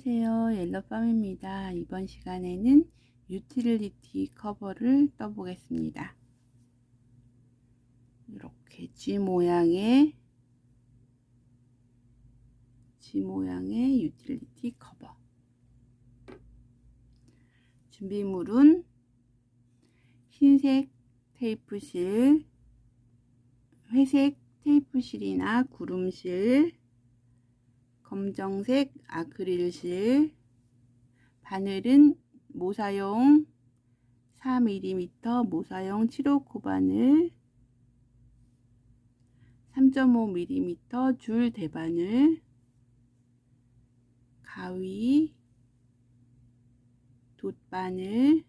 안녕하세요. 옐로팜입니다. 이번 시간에는 유틸리티 커버를 떠보겠습니다. 이렇게 G 모양의 유틸리티 커버. 준비물은 흰색 테이프실, 회색 테이프실이나 구름실, 검정색 아크릴실, 바늘은 모사용 4mm 모사용 7호 코바늘, 3.5mm 줄 대바늘, 가위, 돗바늘,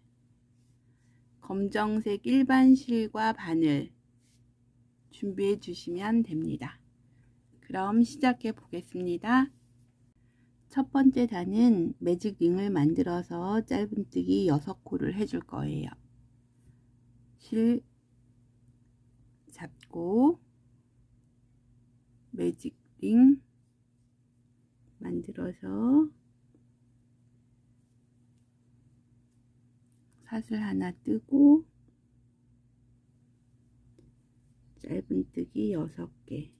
검정색 일반 실과 바늘 준비해 주시면 됩니다. 그럼 시작해 보겠습니다. 첫 번째 단은 매직 링을 만들어서 짧은뜨기 6코를 해줄 거예요. 실 잡고 매직 링 만들어서 사슬 하나 뜨고 짧은뜨기 6개,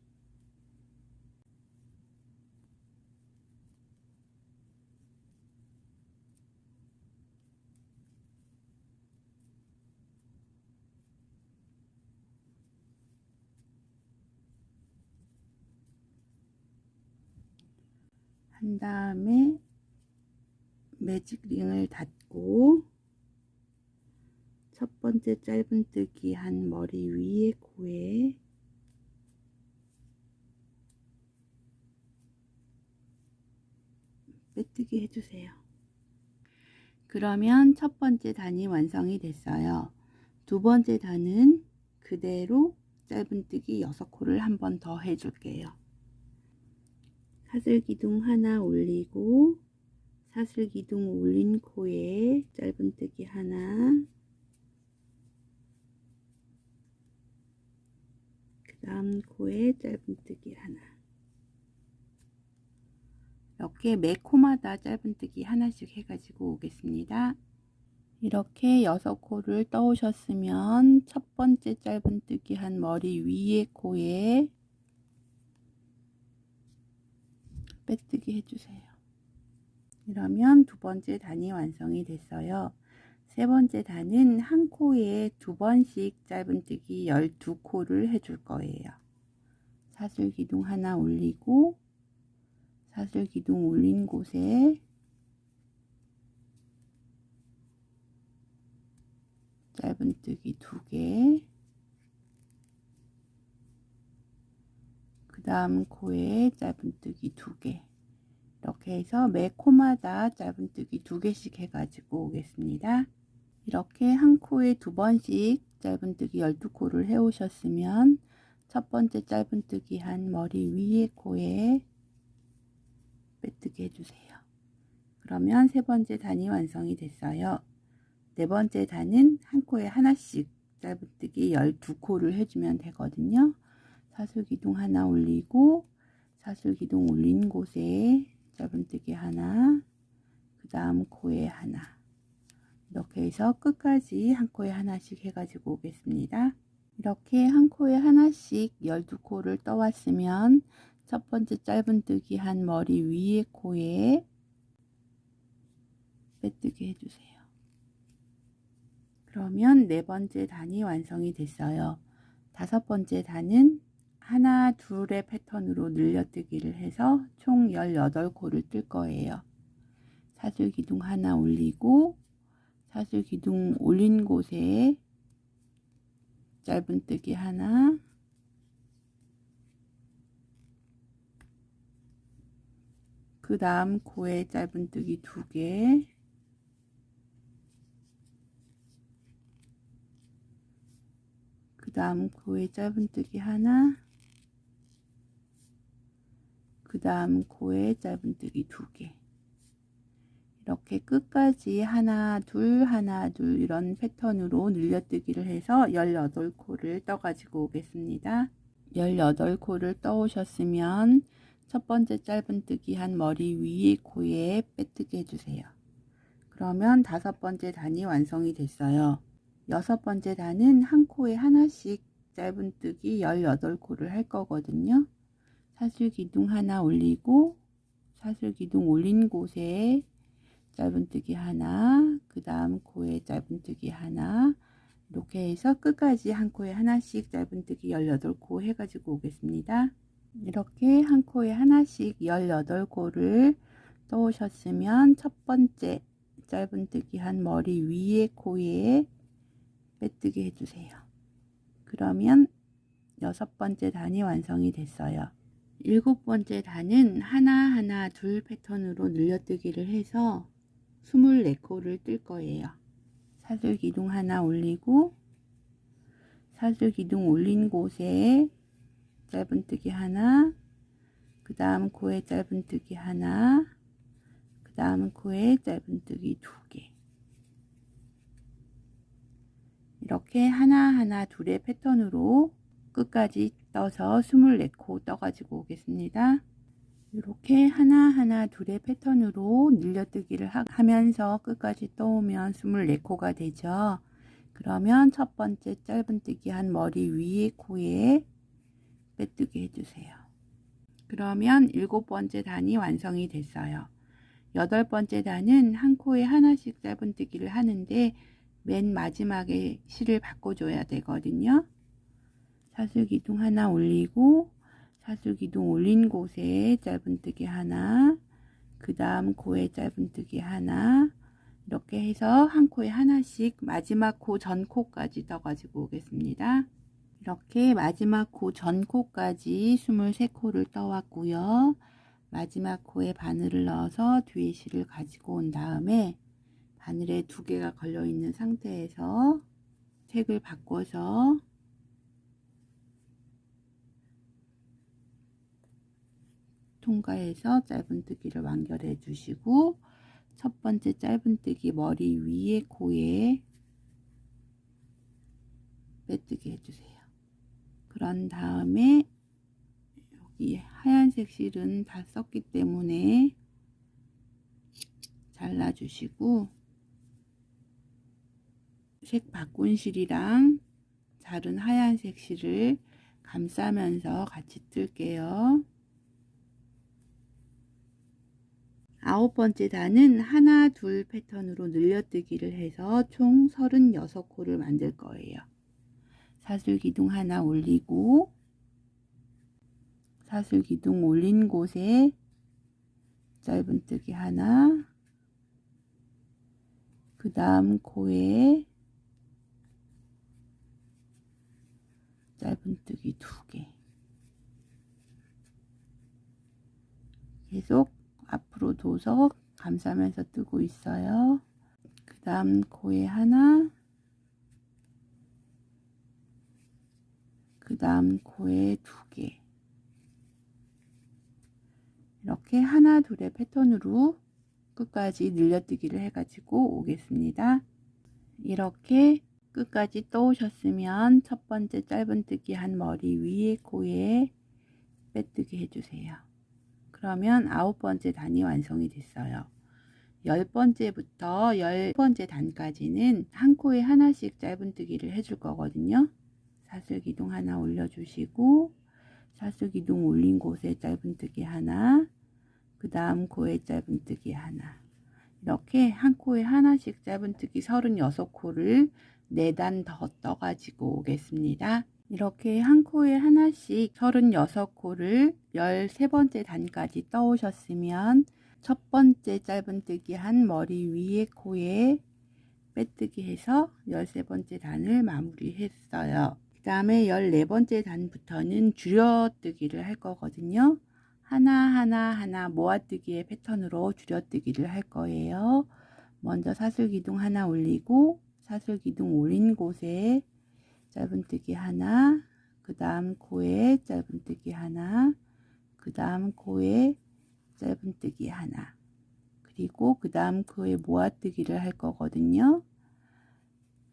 한 다음에 매직 링을 닫고 첫 번째 짧은뜨기 한 머리 위에 코에 빼뜨기 해주세요. 그러면 첫 번째 단이 완성이 됐어요. 두 번째 단은 그대로 짧은뜨기 6코를 한 번 더 해줄게요. 사슬기둥 하나 올리고 사슬기둥 올린 코에 짧은뜨기 하나, 그 다음 코에 짧은뜨기 하나, 이렇게 매 코마다 짧은뜨기 하나씩 해가지고 오겠습니다. 이렇게 6코를 떠오셨으면 첫 번째 짧은뜨기 한 머리 위에 코에 빼뜨기 해주세요. 이러면 두 번째 단이 완성이 됐어요. 세 번째 단은 한 코에 두 번씩 짧은뜨기 12코를 해줄 거예요. 사슬기둥 하나 올리고 사슬기둥 올린 곳에 짧은뜨기 2개, 그 다음 코에 짧은뜨기 2개, 이렇게 해서 매 코마다 짧은뜨기 2개씩 해가지고 오겠습니다. 이렇게 한 코에 두 번씩 짧은뜨기 12코를 해 오셨으면 첫 번째 짧은뜨기 한 머리 위에 코에 빼뜨기 해주세요. 그러면 세 번째 단이 완성이 됐어요. 네 번째 단은 한 코에 하나씩 짧은뜨기 12코를 해주면 되거든요. 사슬기둥 하나 올리고 사슬기둥 올린 곳에 짧은뜨기 하나, 그 다음 코에 하나, 이렇게 해서 끝까지 한 코에 하나씩 해가지고 오겠습니다. 이렇게 한 코에 하나씩 12코를 떠왔으면 첫 번째 짧은뜨기 한 머리 위에 코에 빼뜨기 해주세요. 그러면 네 번째 단이 완성이 됐어요. 다섯 번째 단은 하나 둘의 패턴으로 늘려뜨기를 해서 총 18코를 뜰 거예요. 사슬기둥 하나 올리고 사슬기둥 올린 곳에 짧은뜨기 하나, 그 다음 코에 짧은뜨기 2개, 그 다음 코에 짧은뜨기 하나, 그 다음 코에 짧은뜨기 2개, 이렇게 끝까지 하나 둘 하나 둘 이런 패턴으로 늘려뜨기를 해서 18코를 떠 가지고 오겠습니다. 18코를 떠 오셨으면 첫 번째 짧은뜨기 한 머리 위에 코에 빼뜨기 해주세요. 그러면 다섯 번째 단이 완성이 됐어요. 여섯 번째 단은 한 코에 하나씩 짧은뜨기 18코를 할 거거든요. 사슬기둥 하나 올리고 사슬기둥 올린 곳에 짧은뜨기 하나, 그 다음 코에 짧은뜨기 하나, 이렇게 해서 끝까지 한 코에 하나씩 짧은뜨기 18코 해가지고 오겠습니다. 이렇게 한 코에 하나씩 18코를 떠오셨으면 첫 번째 짧은뜨기 한 머리 위에 코에 빼뜨기 해주세요. 그러면 여섯 번째 단이 완성이 됐어요. 일곱 번째 단은 하나하나 둘 패턴으로 늘려뜨기를 해서 24코를 뜰 거예요. 사슬기둥 하나 올리고 사슬기둥 올린 곳에 짧은뜨기 하나, 그 다음 코에 짧은뜨기 하나, 그 다음 코에 짧은뜨기 2개. 이렇게 하나하나 둘의 패턴으로 끝까지 떠서 24코 떠가지고 오겠습니다. 이렇게 하나하나 둘의 패턴으로 늘려뜨기를 하면서 끝까지 떠오면 24코가 되죠. 그러면 첫 번째 짧은뜨기 한 머리 위에 코에 빼뜨기 해주세요. 그러면 일곱 번째 단이 완성이 됐어요. 여덟 번째 단은 한 코에 하나씩 짧은뜨기를 하는데 맨 마지막에 실을 바꿔줘야 되거든요. 사슬기둥 하나 올리고 사슬기둥 올린 곳에 짧은뜨기 하나, 그 다음 코에 짧은뜨기 하나, 이렇게 해서 한 코에 하나씩 마지막 코 전 코까지 떠가지고 오겠습니다. 이렇게 마지막 코 전 코까지 23코를 떠왔고요. 마지막 코에 바늘을 넣어서 뒤에 실을 가지고 온 다음에 바늘에 2개가 걸려 있는 상태에서 색을 바꿔서 통과해서 짧은뜨기를 완결해 주시고 첫 번째 짧은뜨기 머리 위에 코에 빼뜨기 해주세요. 그런 다음에 여기 하얀색 실은 다 썼기 때문에 잘라주시고 색 바꾼 실이랑 자른 하얀색 실을 감싸면서 같이 뜰게요. 아홉 번째 단은 하나 둘 패턴으로 늘려뜨기를 해서 총 36코를 만들 거예요. 사슬기둥 하나 올리고 사슬기둥 올린 곳에 짧은뜨기 하나, 그 다음 코에 짧은뜨기 2개. 계속 앞으로 둬서 감싸면서 뜨고 있어요. 그 다음 코에 하나, 그 다음 코에 2개. 이렇게 하나 둘의 패턴으로 끝까지 늘려뜨기를 해가지고 오겠습니다. 이렇게 끝까지 떠오셨으면 첫 번째 짧은뜨기 한 머리 위에 코에 빼뜨기 해주세요. 그러면 아홉 번째 단이 완성이 됐어요. 10번째부터 10번째 단까지는 한 코에 하나씩 짧은뜨기를 해줄 거거든요. 사슬기둥 하나 올려주시고 사슬기둥 올린 곳에 짧은뜨기 하나, 그 다음 코에 짧은뜨기 하나, 이렇게 한 코에 하나씩 짧은뜨기 36코를 4단 더 떠가지고 오겠습니다. 이렇게 한 코에 하나씩 36코를 13번째 단까지 떠오셨으면 첫 번째 짧은뜨기 한 머리 위에 코에 빼뜨기 해서 13번째 단을 마무리했어요. 그 다음에 14번째 단부터는 줄여뜨기를 할 거거든요. 하나 모아뜨기의 패턴으로 줄여뜨기를 할 거예요. 먼저 사슬기둥 하나 올리고 사슬기둥 올린 곳에 짧은뜨기 하나, 그 다음 코에 짧은뜨기 하나, 그 다음 코에 짧은뜨기 하나, 그리고 그 다음 코에 모아뜨기를 할 거거든요.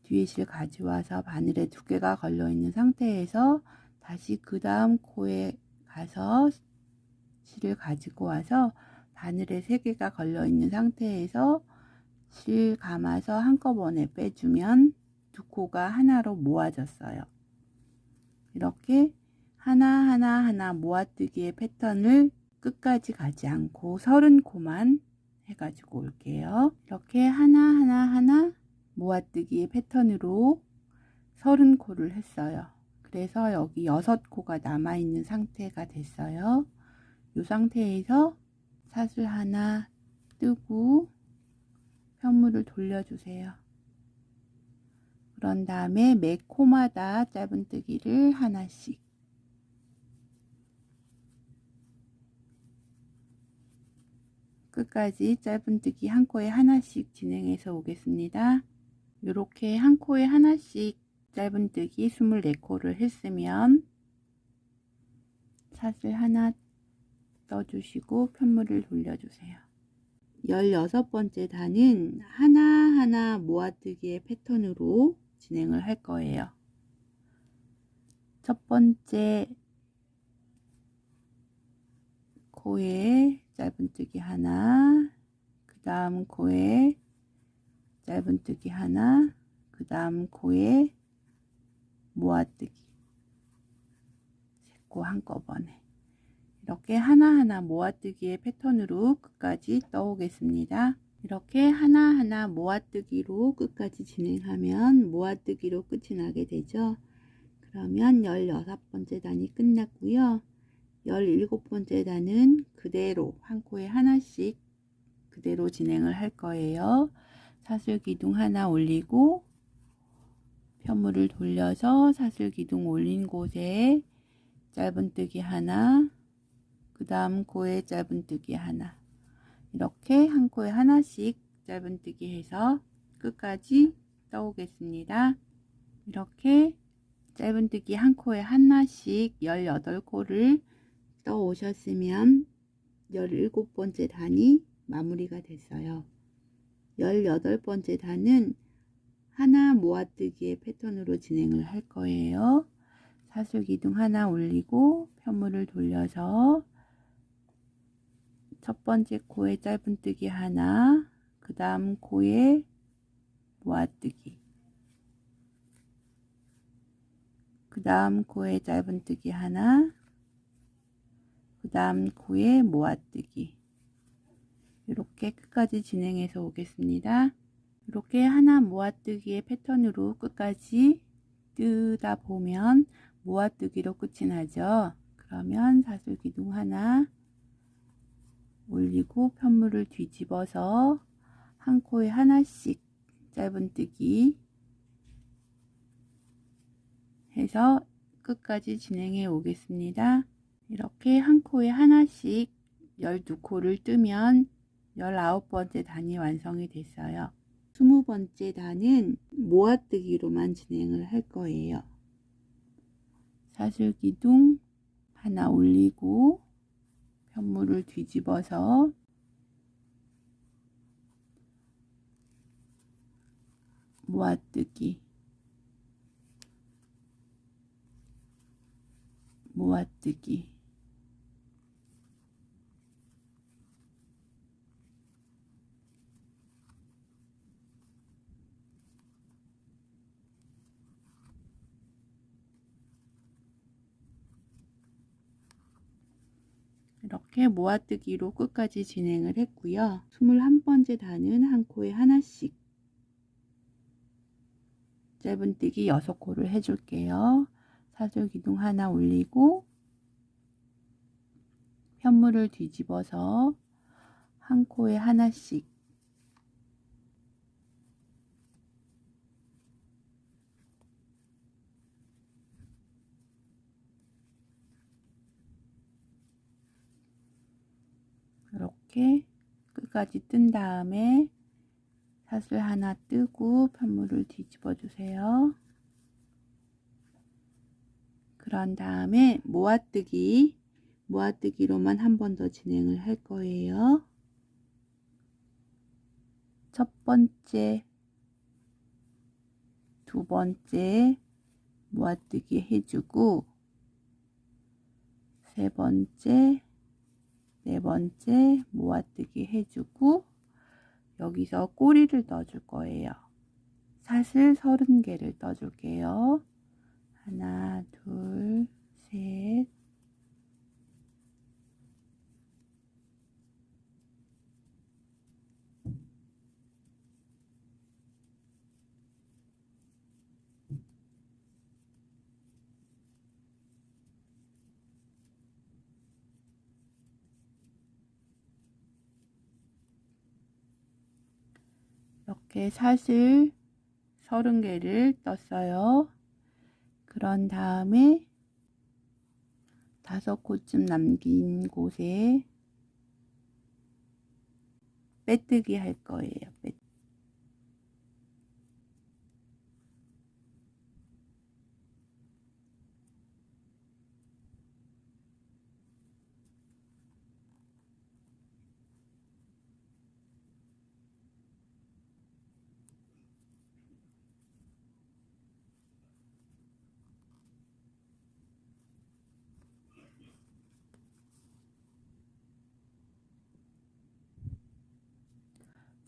뒤에 실 가져와서 바늘에 2개가 걸려 있는 상태에서 다시 그 다음 코에 가서 실을 가지고 와서 바늘에 3개가 걸려 있는 상태에서 실 감아서 한꺼번에 빼주면 2코가 하나로 모아졌어요. 이렇게 하나하나 모아뜨기의 패턴을 끝까지 가지 않고 30코만 해가지고 올게요. 이렇게 하나 모아뜨기의 패턴으로 30코를 했어요. 그래서 여기 6코가 남아있는 상태가 됐어요. 이 상태에서 사슬 하나 뜨고 편물을 돌려주세요. 그런 다음에 매 코마다 짧은뜨기를 하나씩 끝까지 짧은뜨기 한 코에 하나씩 진행해서 오겠습니다. 이렇게 한 코에 하나씩 짧은뜨기 24코를 했으면 사슬 하나 떠주시고 편물을 돌려주세요. 16번째 단은 하나하나 모아뜨기의 패턴으로 진행을 할 거예요. 첫 번째 코에 짧은뜨기 하나, 그 다음 코에 짧은뜨기 하나, 그 다음 코에 모아뜨기 3코 한꺼번에 이렇게 하나하나 모아뜨기의 패턴으로 끝까지 떠오겠습니다. 이렇게 하나하나 모아뜨기로 끝까지 진행하면 모아뜨기로 끝이 나게 되죠. 그러면 16번째 단이 끝났고요. 17번째 단은 그대로 한 코에 하나씩 그대로 진행을 할 거예요. 사슬 기둥 하나 올리고 편물을 돌려서 사슬 기둥 올린 곳에 짧은뜨기 하나, 그 다음 코에 짧은뜨기 하나, 이렇게 한 코에 하나씩 짧은뜨기 해서 끝까지 떠오겠습니다. 이렇게 짧은뜨기 한 코에 하나씩 18코를 떠 오셨으면 17번째 단이 마무리가 됐어요. 18번째 단은 하나 모아뜨기의 패턴으로 진행을 할 거예요. 사슬 기둥 하나 올리고 편물을 돌려서 첫 번째 코에 짧은뜨기 하나, 그 다음 코에 모아뜨기, 그 다음 코에 짧은뜨기 하나, 그 다음 코에 모아뜨기, 이렇게 끝까지 진행해서 오겠습니다. 이렇게 하나 모아뜨기의 패턴으로 끝까지 뜨다 보면 모아뜨기로 끝이 나죠. 그러면 사슬 기둥 하나 올리고 편물을 뒤집어서 한 코에 하나씩 짧은뜨기 해서 끝까지 진행해 오겠습니다. 이렇게 한 코에 하나씩 12코를 뜨면 19번째 단이 완성이 됐어요. 20번째 단은 모아뜨기로만 진행을 할 거예요. 사슬 기둥 하나 올리고 편물을 뒤집어서 모아뜨기, 모아뜨기, 이렇게 모아뜨기로 끝까지 진행을 했고요. 21번째 단은 한 코에 하나씩 짧은뜨기 6코를 해줄게요. 사슬 기둥 하나 올리고 편물을 뒤집어서 한 코에 하나씩 이렇게 끝까지 뜬 다음에 사슬 하나 뜨고 편물을 뒤집어 주세요. 그런 다음에 모아뜨기로만 한 번 더 진행을 할 거예요. 첫 번째, 두 번째 모아뜨기 해주고 세 번째, 네 번째 모아뜨기 해주고 여기서 꼬리를 떠줄 거예요. 사슬 30개를 떠줄게요. 하나, 둘, 셋, 이렇게 사슬 30개를 떴어요. 그런 다음에 5코쯤 남긴 곳에 빼뜨기 할 거예요.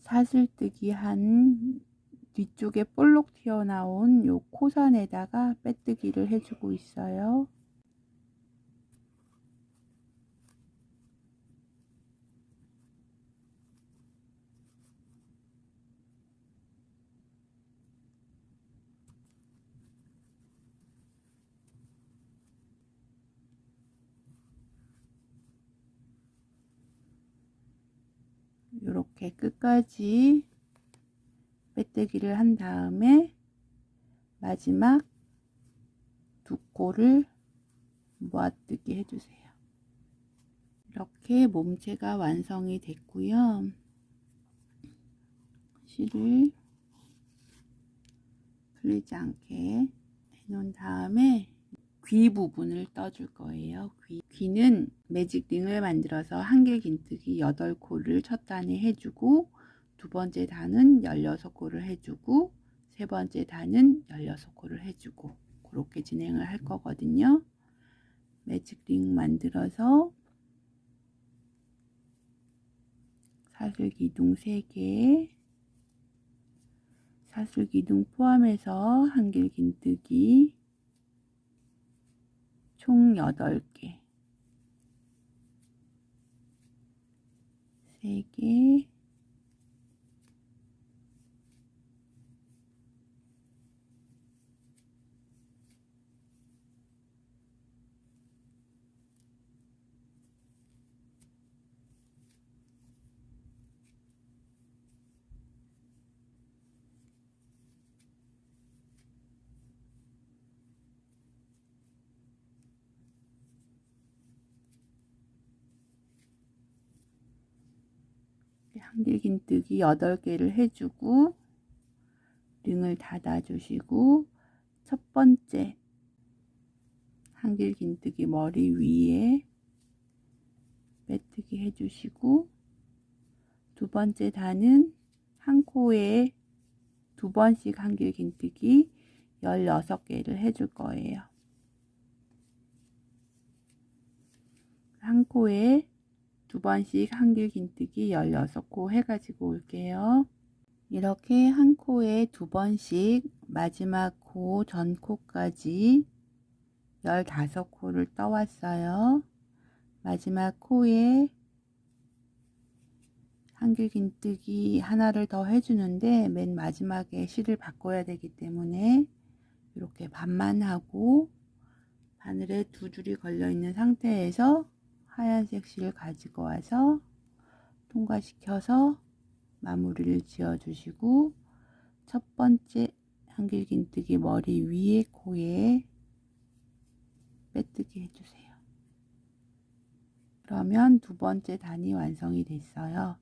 사슬뜨기 한 뒤쪽에 볼록 튀어나온 요 코선에다가 빼뜨기를 해주고 있어요. 이렇게 끝까지 빼뜨기를 한 다음에 마지막 두 코를 모아뜨기 해주세요. 이렇게 몸체가 완성이 됐고요. 실을 풀리지 않게 해놓은 다음에 귀 부분을 떠줄 거예요. 귀는 매직링을 만들어서 한길 긴뜨기 8코를 첫 단에 해주고 두 번째 단은 16코를 해주고 세 번째 단은 16코를 해주고 그렇게 진행을 할 거거든요. 매직링 만들어서 사슬기둥 3개, 사슬기둥 포함해서 한길 긴뜨기 총 8개, 3개, 한길 긴뜨기 8개를 해주고 링을 닫아 주시고 첫 번째 한길 긴뜨기 머리 위에 빼뜨기 해주시고 두 번째 단은 한 코에 두 번씩 한길 긴뜨기 16개를 해줄 거예요. 한 코에 두 번씩 한길 긴뜨기 16코 해가지고 올게요. 이렇게 한 코에 두 번씩 마지막 코 전 코까지 15코를 떠왔어요. 마지막 코에 한길 긴뜨기 하나를 더 해주는데 맨 마지막에 실을 바꿔야 되기 때문에 이렇게 반만 하고 바늘에 두 줄이 걸려 있는 상태에서 하얀색 실 가지고 와서 통과시켜서 마무리를 지어 주시고 첫 번째 한길 긴뜨기 머리 위에 코에 빼뜨기 해주세요. 그러면 두 번째 단이 완성이 됐어요.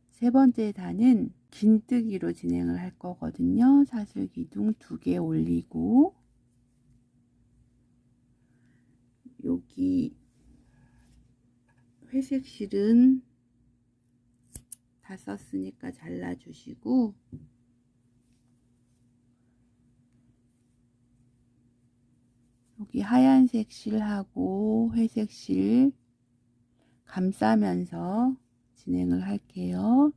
세 번째 단은 긴뜨기로 진행을 할 거거든요. 사슬기둥 2개 올리고 여기 회색 실은 다 썼으니까 잘라 주시고 여기 하얀색 실하고 회색 실 감싸면서 진행을 할게요.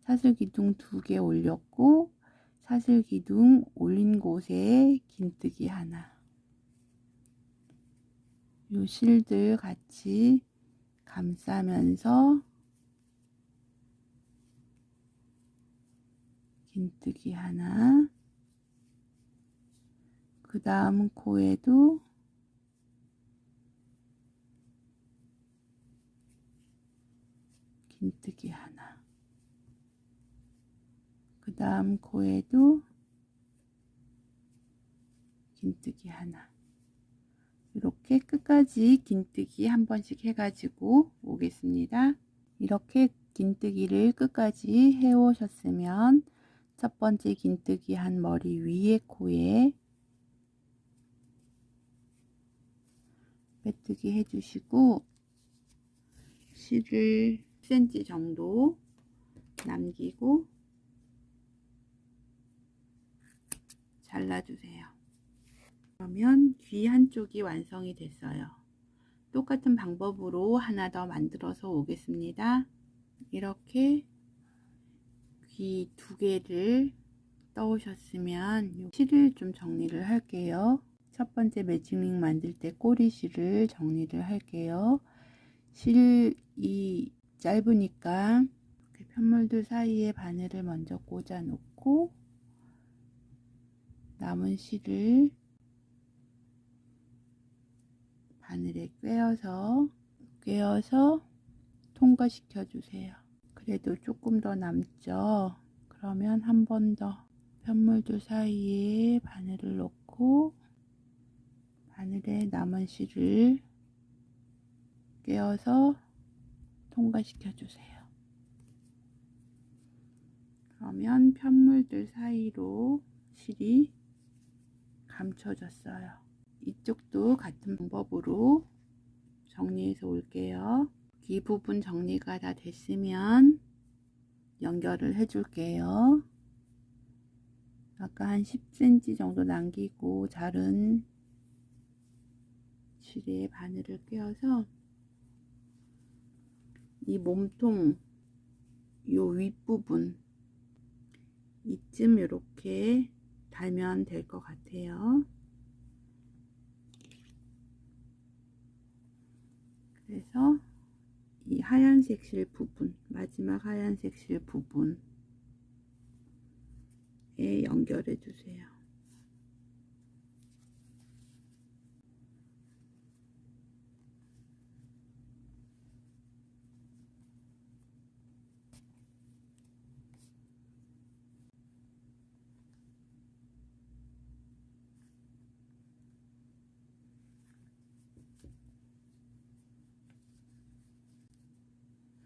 사슬기둥 2개 올렸고 사슬기둥 올린 곳에 긴뜨기 하나, 요 실들 같이 감싸면서 긴뜨기 하나, 그 다음 코에도 긴뜨기 하나, 그 다음 코에도 긴뜨기 하나, 이렇게 끝까지 긴뜨기 한 번씩 해가지고 오겠습니다. 이렇게 긴뜨기를 끝까지 해 오셨으면 첫 번째 긴뜨기 한 머리 위에 코에 빼뜨기 해주시고 실을 10cm 정도 남기고 잘라주세요. 그러면 귀 한쪽이 완성이 됐어요. 똑같은 방법으로 하나 더 만들어서 오겠습니다. 이렇게 귀 2개를 떠오셨으면 실을 좀 정리를 할게요. 첫 번째 매칭링 만들 때 꼬리실을 정리를 할게요. 실이 짧으니까 이렇게 편물들 사이에 바늘을 먼저 꽂아 놓고 남은 실을 바늘에 꿰어서 통과시켜 주세요. 그래도 조금 더 남죠. 그러면 한 번 더 편물들 사이에 바늘을 넣고 바늘에 남은 실을 꿰어서 통과시켜 주세요. 그러면 편물들 사이로 실이 감춰졌어요. 이쪽도 같은 방법으로 정리해서 올게요. 귀 부분 정리가 다 됐으면 연결을 해 줄게요. 아까 한 10cm 정도 남기고 자른 실에 바늘을 꿰어서 이 몸통 요 윗부분 이쯤 이렇게 달면 될 것 같아요. 그래서 이 하얀색 실 부분, 마지막 하얀색 실 부분에 연결해 주세요.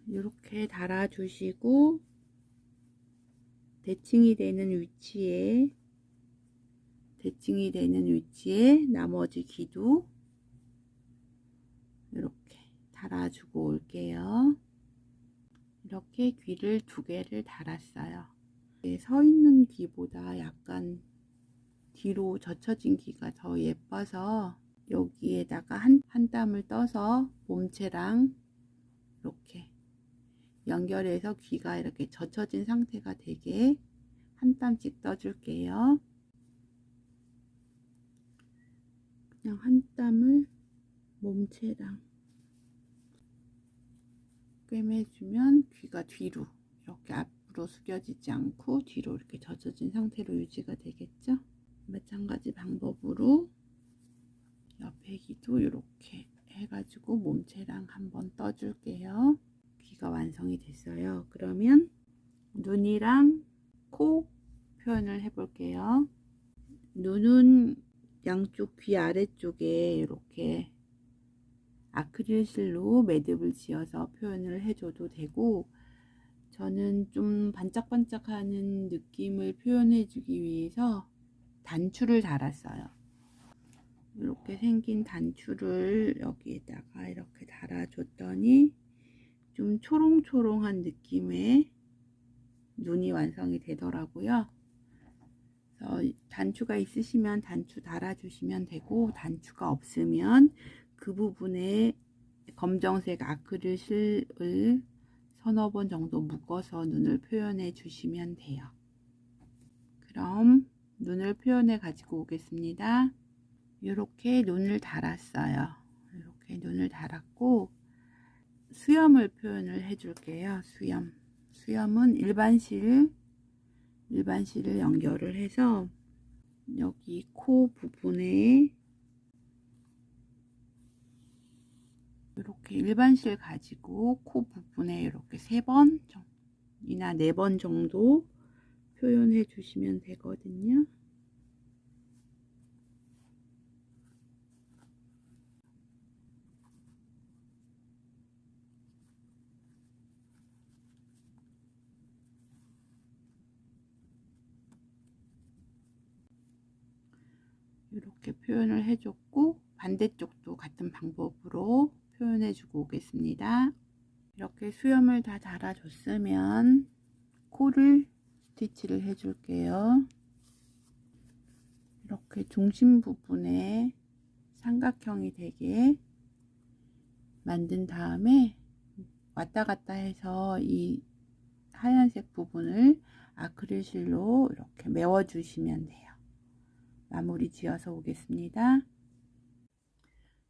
이렇게 달아 주시고 대칭이 되는 위치에 나머지 귀도 이렇게 달아주고 올게요. 이렇게 귀를 2개를 달았어요. 서 있는 귀보다 약간 뒤로 젖혀진 귀가 더 예뻐서 여기에다가 한 땀을 떠서 몸체랑 이렇게 연결해서 귀가 이렇게 젖혀진 상태가 되게 한 땀씩 떠줄게요. 그냥 한 땀을 몸체랑 꿰매주면 귀가 뒤로 이렇게 앞으로 숙여지지 않고 뒤로 이렇게 젖어진 상태로 유지가 되겠죠. 마찬가지 방법으로 옆에 귀도 이렇게 해가지고 몸체랑 한번 떠줄게요. 귀가 완성이 됐어요. 그러면 눈이랑 코 표현을 해볼게요. 눈은 양쪽 귀 아래쪽에 이렇게 아크릴실로 매듭을 지어서 표현을 해줘도 되고, 저는 좀 반짝반짝하는 느낌을 표현해주기 위해서 단추를 달았어요. 이렇게 생긴 단추를 여기에다가 이렇게 달아줬더니 좀 초롱초롱한 느낌의 눈이 완성이 되더라고요. 그래서 단추가 있으시면 단추 달아주시면 되고, 단추가 없으면 그 부분에 검정색 아크릴 실을 서너 번 정도 묶어서 눈을 표현해 주시면 돼요. 그럼 눈을 표현해 가지고 오겠습니다. 이렇게 눈을 달았어요. 이렇게 눈을 달았고 수염을 표현을 해 줄게요. 수염은 일반실을 연결을 해서 여기 코 부분에 이렇게 일반실 가지고 코 부분에 이렇게 3번이나 4번 정도 표현해 주시면 되거든요. 이렇게 표현을 해줬고 반대쪽도 같은 방법으로 표현해 주고 오겠습니다. 이렇게 수염을 다 달아줬으면 코를 스티치를 해 줄게요. 이렇게 중심 부분에 삼각형이 되게 만든 다음에 왔다 갔다 해서 이 하얀색 부분을 아크릴실로 이렇게 메워 주시면 돼요. 마무리 지어서 오겠습니다.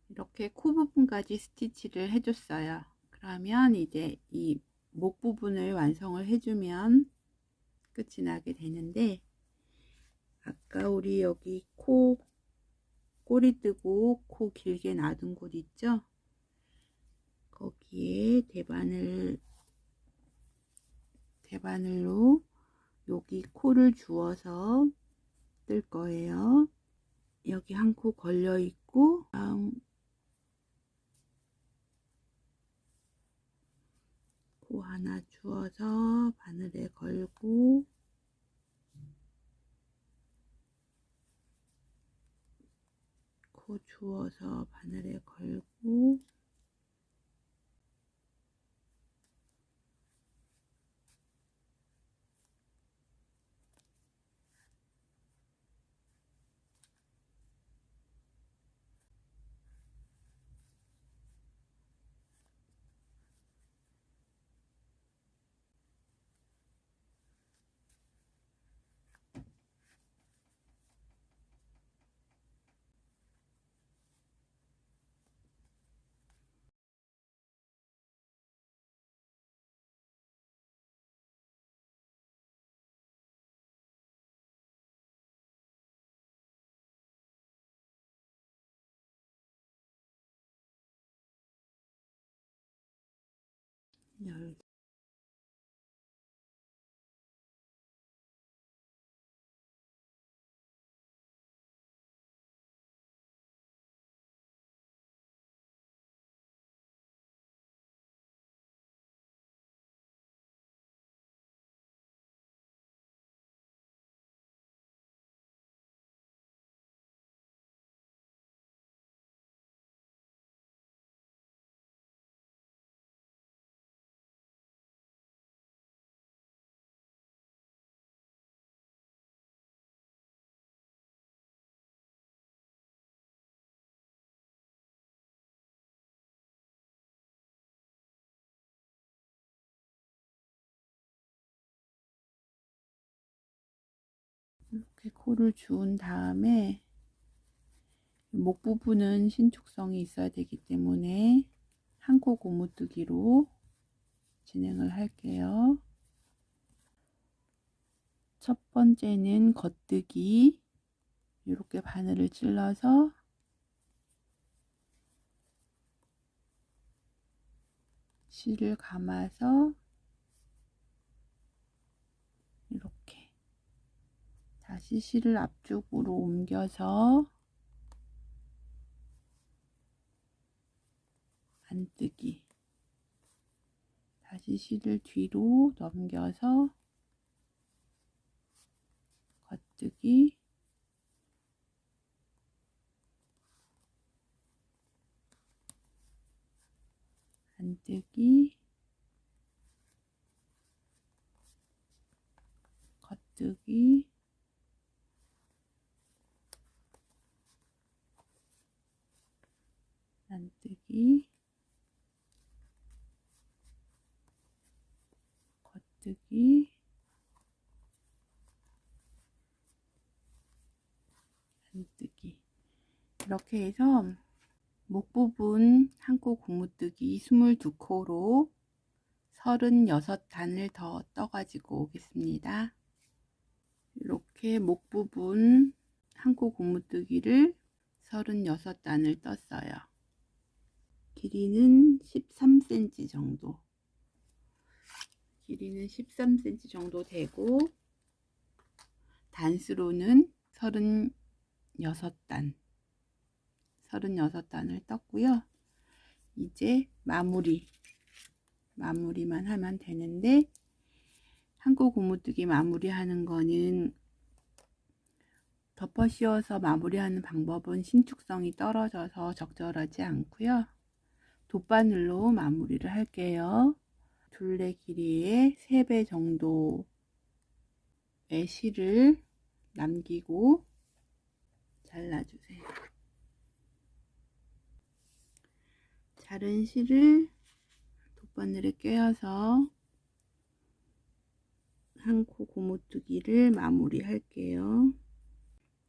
이렇게 코 부분까지 스티치를 해줬어요. 그러면 이제 이 목 부분을 완성을 해주면 끝이 나게 되는데, 아까 우리 여기 꼬리 뜨고 코 길게 놔둔 곳 있죠? 거기에 대바늘로 여기 코를 주어서 뜰 거예요. 여기 한 코 걸려 있고 다음 코 하나 주어서 바늘에 걸고 코 주어서 바늘에 걸고 열 이렇게 코를 주운 다음에 목 부분은 신축성이 있어야 되기 때문에 한 코 고무뜨기로 진행을 할게요. 첫 번째는 겉뜨기, 이렇게 바늘을 찔러서 실을 감아서 이렇게 다시 실을 앞쪽으로 옮겨서 안뜨기, 다시 실을 뒤로 넘겨서 겉뜨기, 안뜨기, 겉뜨기, 안뜨기, 짧은뜨기 이렇게 해서 목 부분 한 코 고무뜨기 22코로 36단을 더 떠가지고 오겠습니다. 이렇게 목 부분 한 코 고무뜨기를 36단을 떴어요. 길이는 13cm 정도, 길이는 13cm 정도 되고 단수로는 36단을 떴고요. 이제 마무리만 하면 되는데, 한 코 고무뜨기 마무리하는 거는 덮어 씌워서 마무리하는 방법은 신축성이 떨어져서 적절하지 않고요. 돗바늘로 마무리를 할게요. 둘레 길이의 3배 정도의 실을 남기고 잘라주세요. 자른 실을 돗바늘에 꿰어서 한 코 고무뜨기를 마무리 할게요.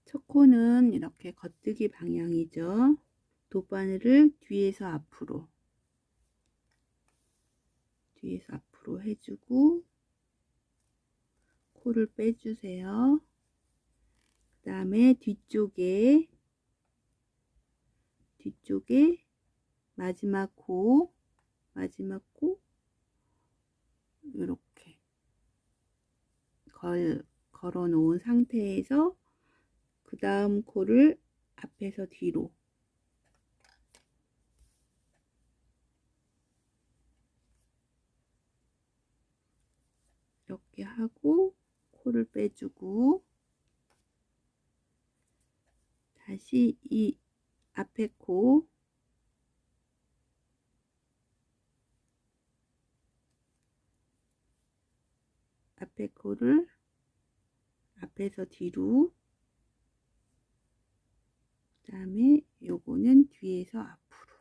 첫 코는 이렇게 겉뜨기 방향이죠. 돗바늘을 뒤에서 앞으로 해주고 코를 빼주세요. 그 다음에 뒤쪽에 마지막 코 이렇게 걸어 놓은 상태에서 그 다음 코를 앞에서 뒤로 이렇게 하고 코를 빼주고, 다시 이 앞에 코를 앞에서 뒤로, 그 다음에 요거는 뒤에서 앞으로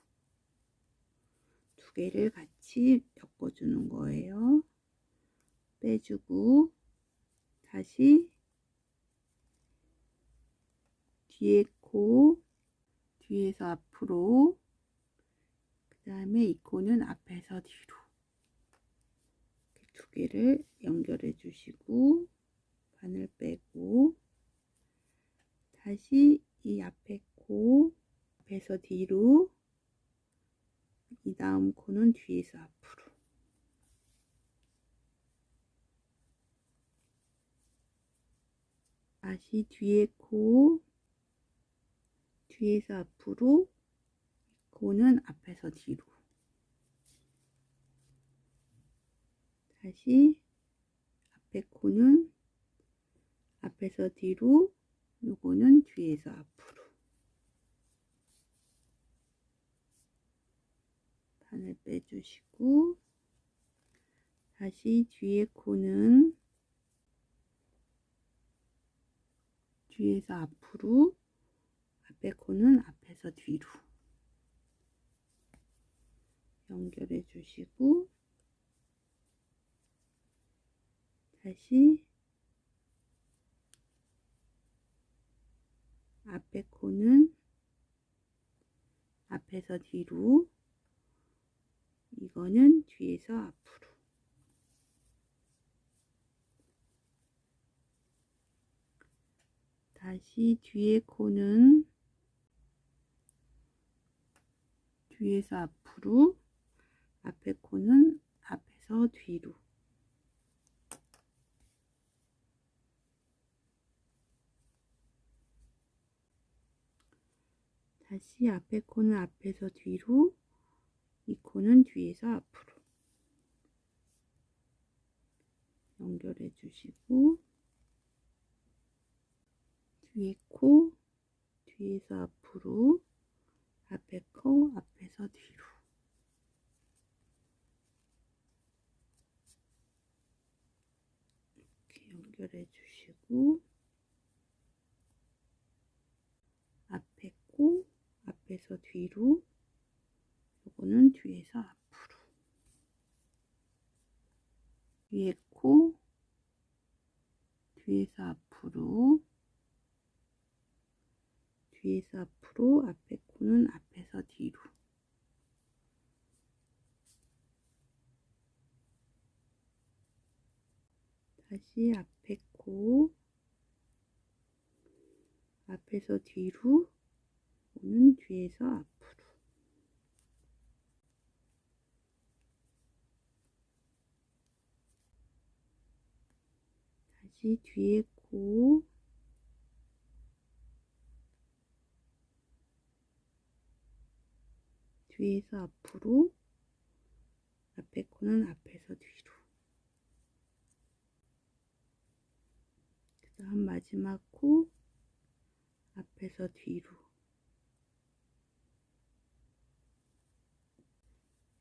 두 개를 같이 엮어주는 거예요. 빼주고 다시 뒤에 코 뒤에서 앞으로, 그 다음에 이 코는 앞에서 뒤로 두 개를 연결해 주시고 바늘 빼고, 다시 이 앞에 코 앞에서 뒤로, 이 다음 코는 뒤에서 앞으로, 다시 뒤에 코 뒤에서 앞으로, 코는 앞에서 뒤로, 다시 앞에 코는 앞에서 뒤로, 요거는 뒤에서 앞으로, 바늘 빼주시고, 다시 뒤에 코는 뒤에서 앞으로, 앞에 코는 앞에서 뒤로 연결해 주시고, 다시 앞에 코는 앞에서 뒤로, 이거는 뒤에서 앞으로, 다시 뒤에 코는 뒤에서 앞으로, 앞에 코는 앞에서 뒤로, 다시 앞에 코는 앞에서 뒤로, 이 코는 뒤에서 앞으로 연결해 주시고, 뒤에 코 뒤에서 앞으로, 앞에 코 앞에서 뒤로 이렇게 연결해 주시고, 앞에 코 앞에서 뒤로, 요거는 뒤에서 앞으로, 뒤에 코 뒤에서 앞으로, 뒤에서 앞으로, 앞에 코는 앞에서 뒤로. 다시 앞에 코, 앞에서 뒤로, 코는 뒤에서 앞으로. 다시 뒤에 코, 뒤에서 앞으로, 앞에 코는 앞에서 뒤로. 그 다음 마지막 코, 앞에서 뒤로.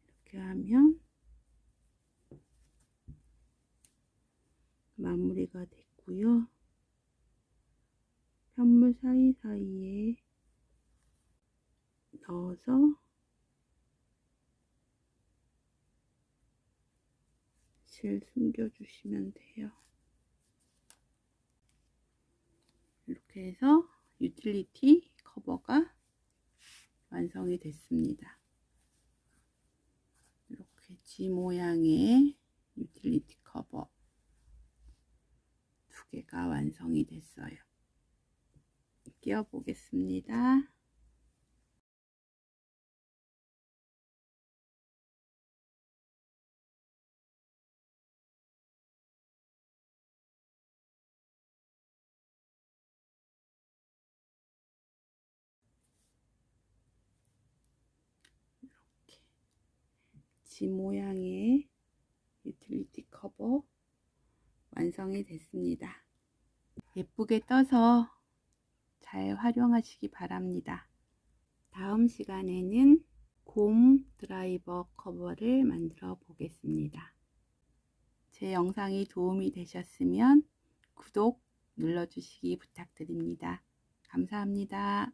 이렇게 하면 마무리가 됐고요. 편물 사이사이에 넣어서 실 숨겨주시면 돼요. 이렇게 해서 유틸리티 커버가 완성이 됐습니다. 이렇게 G 모양의 유틸리티 커버 2개가 완성이 됐어요. 끼워 보겠습니다. 이렇게 G 모양의 유틸리티 커버 완성이 됐습니다. 예쁘게 떠서 잘 활용하시기 바랍니다. 다음 시간에는 곰 드라이버 커버를 만들어 보겠습니다. 제 영상이 도움이 되셨으면 구독 눌러주시기 부탁드립니다. 감사합니다.